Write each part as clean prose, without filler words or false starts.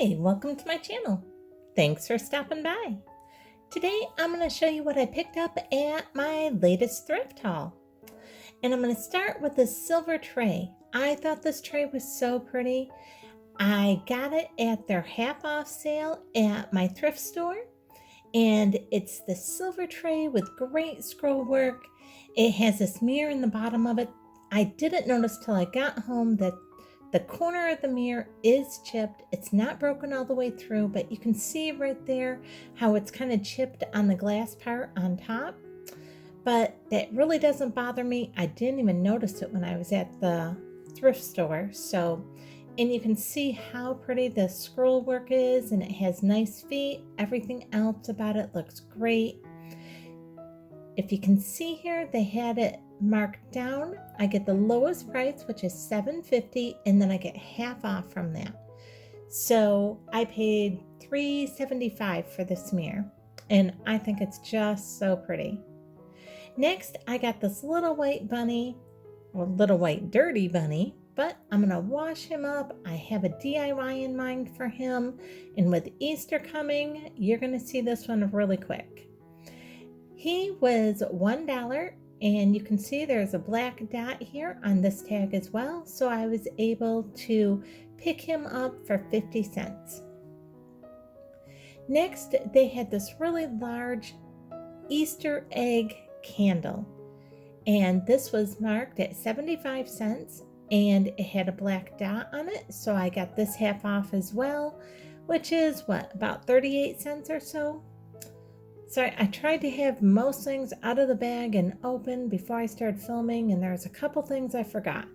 Hi, welcome to my channel. Thanks for stopping by. Today I'm going to show you what I picked up at my latest thrift haul. And I'm going to start with this silver tray. I thought this tray was so pretty. I got it at their half off sale at my thrift store. And it's the silver tray with great scroll work. It has this mirror in the bottom of it. I didn't notice till I got home that the corner of the mirror is chipped. It's not broken all the way through, but you can see right there how it's kind of chipped on the glass part on top. But that really doesn't bother me. I didn't even notice it when I was at the thrift store. And you can see how pretty the scroll work is, and it has nice feet. Everything else about it looks great. If you can see here, they had it marked down. I get the lowest price, which is $7.50, and then I get half off from that. So I paid $3.75 for this mirror, and I think it's just so pretty. Next, I got this little white bunny, or little white dirty bunny, but I'm going to wash him up. I have a DIY in mind for him, and with Easter coming, you're going to see this one really quick. He was $1, and you can see there's a black dot here on this tag as well, so I was able to pick him up for 50 cents. Next, they had this really large Easter egg candle, and this was marked at 75 cents, and it had a black dot on it, so I got this half off as well, which is about 38 cents or so. So I tried to have most things out of the bag and open before I started filming, and there's a couple things I forgot.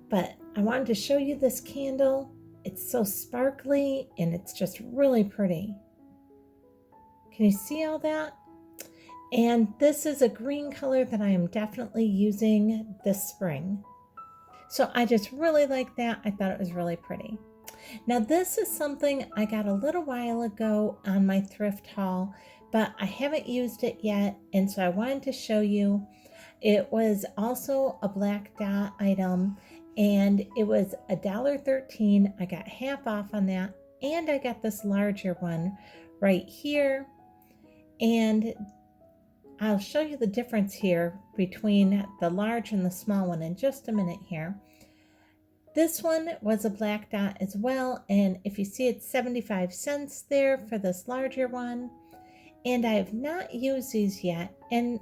But I wanted to show you this candle. It's so sparkly and it's just really pretty. Can you see all that? And this is a green color that I am definitely using this spring. So I just really like that. I thought it was really pretty. Now this is something I got a little while ago on my thrift haul, but I haven't used it yet, and so I wanted to show you. It was also a black dot item, and it was $1.13. I got half off on that, and I got this larger one right here, and I'll show you the difference here between the large and the small one in just a minute here. This one was a black dot as well, and if you see, it's 75 cents there for this larger one. And I have not used these yet, and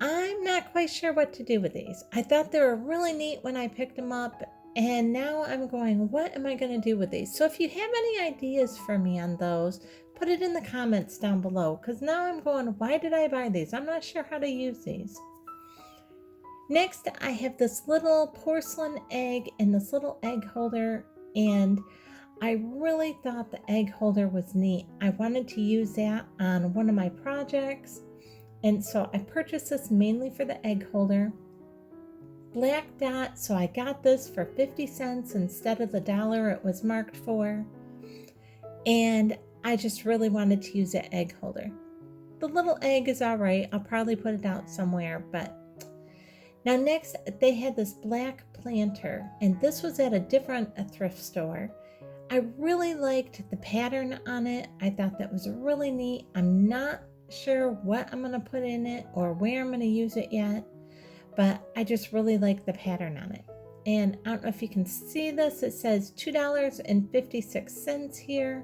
I'm not quite sure what to do with these. I thought they were really neat when I picked them up, and now I'm going, what am I going to do with these? So if you have any ideas for me on those, put it in the comments down below, because now I'm going, why did I buy these? I'm not sure how to use these. Next, I have this little porcelain egg and this little egg holder, and I really thought the egg holder was neat. I wanted to use that on one of my projects, and so I purchased this mainly for the egg holder. Black dot, so I got this for 50 cents instead of the $1 it was marked for, and I just really wanted to use the egg holder. The little egg is all right. I'll probably put it out somewhere, but now next, they had this black planter, and this was at a different thrift store. I really liked the pattern on it. I thought that was really neat. I'm not sure what I'm going to put in it or where I'm going to use it yet, but I just really like the pattern on it. And I don't know if you can see this. It says $2.56 here,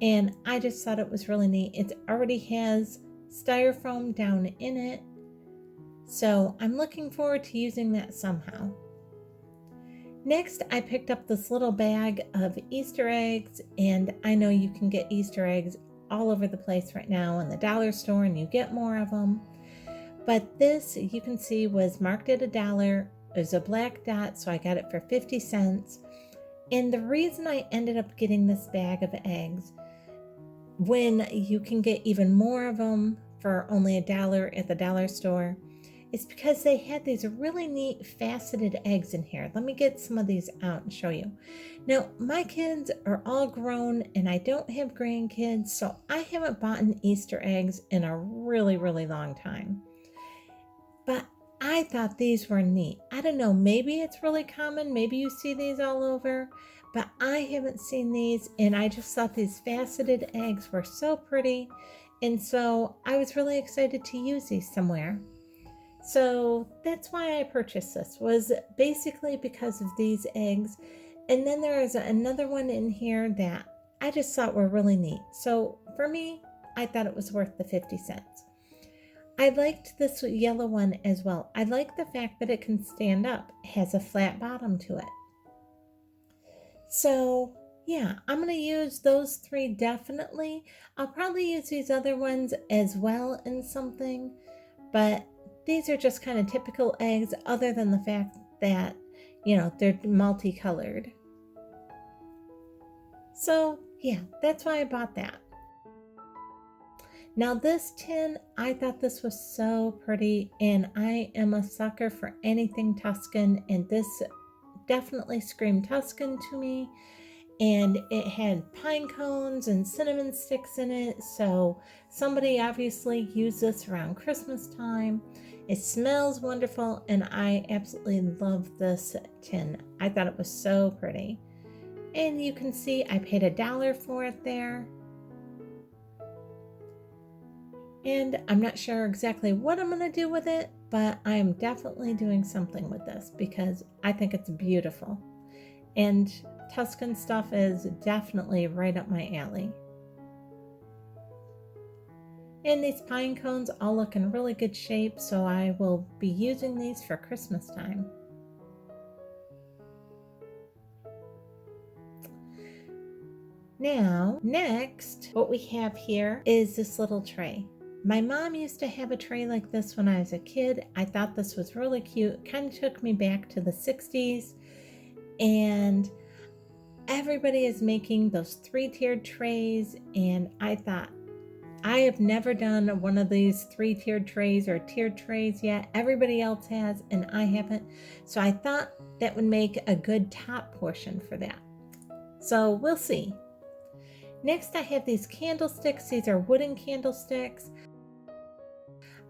and I just thought it was really neat. It already has styrofoam down in it, so I'm looking forward to using that somehow. Next, I picked up this little bag of Easter eggs, and I know you can get Easter eggs all over the place right now in the dollar store, and you get more of them. But this, you can see, was marked at $1. It was a black dot, so I got it for 50 cents. And the reason I ended up getting this bag of eggs, when you can get even more of them for only $1 at the dollar store, it's because they had these really neat faceted eggs in here. Let me get some of these out and show you. Now, my kids are all grown and I don't have grandkids, so I haven't bought Easter eggs in a really, really long time. But I thought these were neat. I don't know, maybe it's really common. Maybe you see these all over, but I haven't seen these, and I just thought these faceted eggs were so pretty, and so I was really excited to use these somewhere. So that's why I purchased this, was basically because of these eggs. And then there is another one in here that I just thought were really neat. So for me, I thought it was worth the 50 cents. I liked this yellow one as well. I like the fact that it can stand up. It has a flat bottom to it. So yeah, I'm going to use those three definitely. I'll probably use these other ones as well in something, but these are just kind of typical eggs other than the fact that, they're multicolored. So yeah, that's why I bought that. Now this tin, I thought this was so pretty, and I am a sucker for anything Tuscan, and this definitely screamed Tuscan to me. And it had pine cones and cinnamon sticks in it, so somebody obviously used this around Christmas time. It smells wonderful, and I absolutely love this tin. I thought it was so pretty. And you can see I paid $1 for it there. And I'm not sure exactly what I'm going to do with it, but I am definitely doing something with this because I think it's beautiful. And Tuscan stuff is definitely right up my alley. And these pine cones all look in really good shape, so I will be using these for Christmas time. Now, next, what we have here is this little tray. My mom used to have a tray like this when I was a kid. I thought this was really cute. It kind of took me back to the 60s, and everybody is making those 3-tiered trays, and I thought, I have never done one of these 3-tiered trays or tiered trays yet. Everybody else has, and I haven't. So I thought that would make a good top portion for that. So we'll see. Next, I have these candlesticks. These are wooden candlesticks.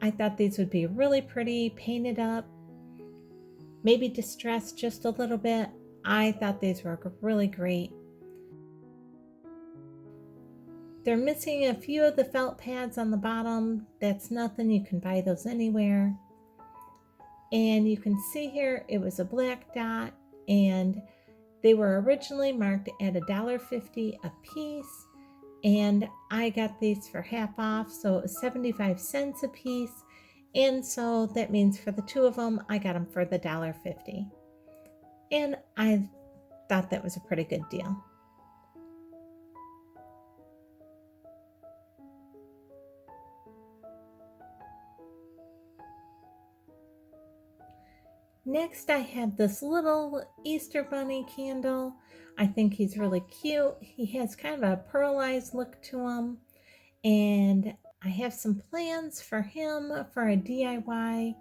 I thought these would be really pretty, painted up, maybe distressed just a little bit. I thought these were really great. They're missing a few of the felt pads on the bottom. That's nothing, you can buy those anywhere. And you can see here it was a black dot, and they were originally marked at $1.50 a piece, and I got these for half off, so it was 75 cents a piece. And so that means for the two of them, I got them for the $1.50. And I thought that was a pretty good deal. Next, I have this little Easter bunny candle. I think he's really cute. He has kind of a pearlized look to him. And I have some plans for him for a DIY.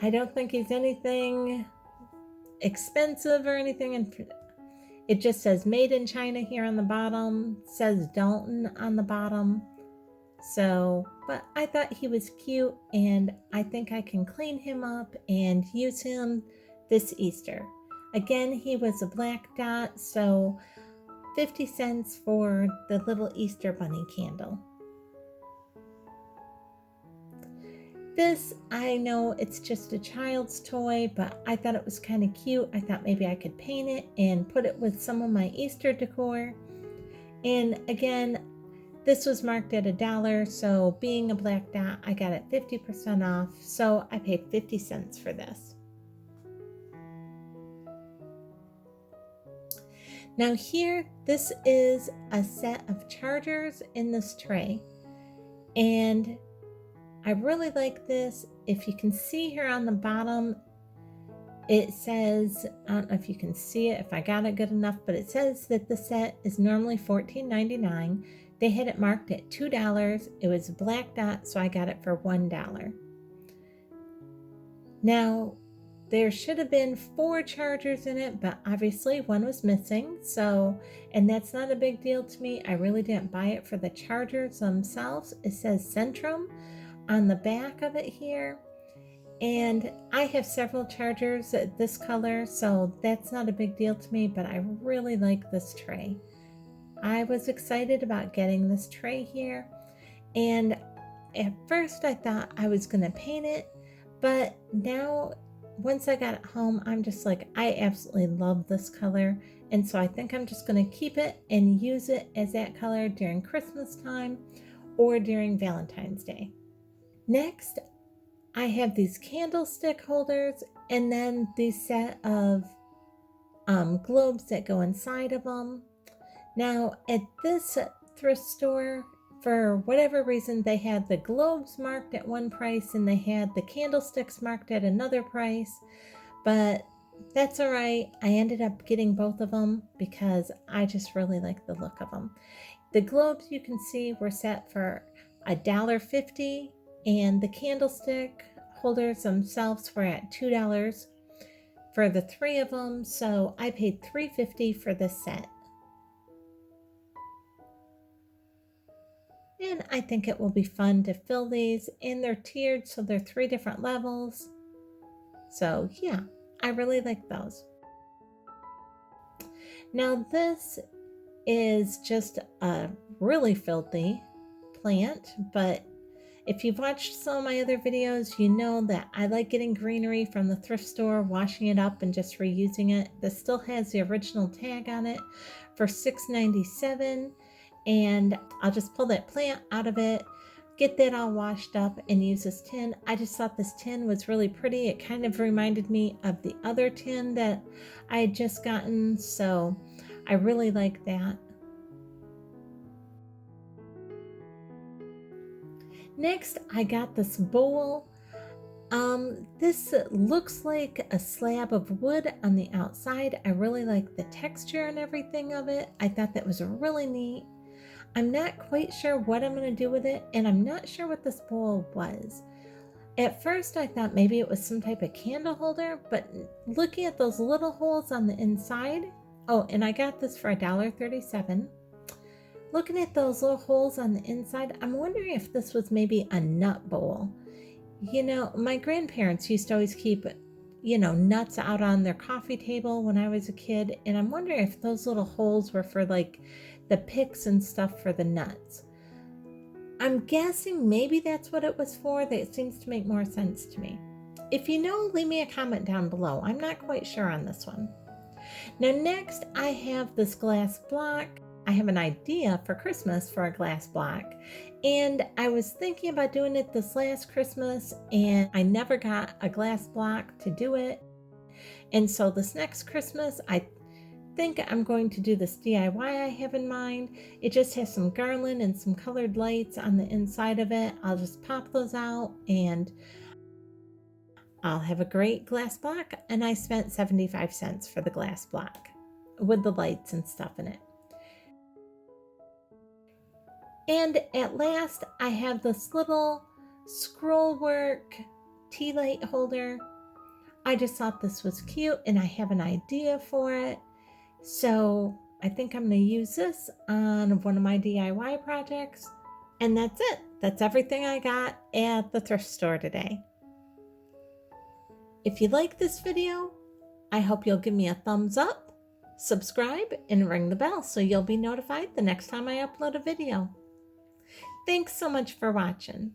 I don't think he's anything expensive or anything. And it just says made in China here on the bottom. It says Dalton on the bottom. So, but I thought he was cute, and I think I can clean him up and use him this Easter. Again, he was a black dot, so 50 cents for the little Easter bunny candle. This, I know it's just a child's toy, but I thought it was kind of cute. I thought maybe I could paint it and put it with some of my Easter decor. And again, this was marked at $1, so being a black dot, I got it 50% off, so I paid 50 cents for this. Now here, this is a set of chargers in this tray, and I really like this. If you can see here on the bottom, it says, I don't know if you can see it, if I got it good enough, but it says that the set is normally $14.99. They had it marked at $2. It was a black dot, so I got it for $1. Now, there should have been 4 chargers in it, but obviously one was missing. So, and that's not a big deal to me. I really didn't buy it for the chargers themselves. It says Centrum on the back of it here. And I have several chargers this color, so that's not a big deal to me, but I really like this tray. I was excited about getting this tray here, and at first I thought I was going to paint it, but now once I got it home, I'm just like, I absolutely love this color, and so I think I'm just going to keep it and use it as that color during Christmas time or during Valentine's Day. Next, I have these candlestick holders and then these set of globes that go inside of them. Now, at this thrift store, for whatever reason, they had the globes marked at one price and they had the candlesticks marked at another price, but that's all right. I ended up getting both of them because I just really like the look of them. The globes you can see were set for $1.50, and the candlestick holders themselves were at $2 for the 3 of them, so I paid $3.50 for this set. And I think it will be fun to fill these, and they're tiered, so they're 3 different levels. So yeah, I really like those. Now this is just a really filthy plant, but if you've watched some of my other videos, you know that I like getting greenery from the thrift store, washing it up and just reusing it. This still has the original tag on it for $6.97, and I'll just pull that plant out of it, get that all washed up, and use this tin. I just thought this tin was really pretty. It kind of reminded me of the other tin that I had just gotten, so I really like that. Next, I got this bowl. This looks like a slab of wood on the outside. I really like the texture and everything of it. I thought that was really neat. I'm not quite sure what I'm going to do with it, and I'm not sure what this bowl was. At first, I thought maybe it was some type of candle holder, but looking at those little holes on the inside, oh, and I got this for $1.37. Looking at those little holes on the inside, I'm wondering if this was maybe a nut bowl. You know, my grandparents used to always keep, nuts out on their coffee table when I was a kid, and I'm wondering if those little holes were for like the picks and stuff for the nuts. I'm guessing maybe that's what it was for. That seems to make more sense to me. If you know, leave me a comment down below. I'm not quite sure on this one. Now next, I have this glass block. I have an idea for Christmas for a glass block, and I was thinking about doing it this last Christmas, and I never got a glass block to do it. And so this next Christmas, I think I'm going to do this DIY I have in mind. It just has some garland and some colored lights on the inside of it. I'll just pop those out and I'll have a great glass block, and I spent 75 cents for the glass block with the lights and stuff in it. And at last, I have this little scroll work tea light holder. I just thought this was cute, and I have an idea for it. So I think I'm going to use this on one of my DIY projects. And that's it. That's everything I got at the thrift store today. If you like this video, I hope you'll give me a thumbs up, subscribe, and ring the bell so you'll be notified the next time I upload a video. Thanks so much for watching.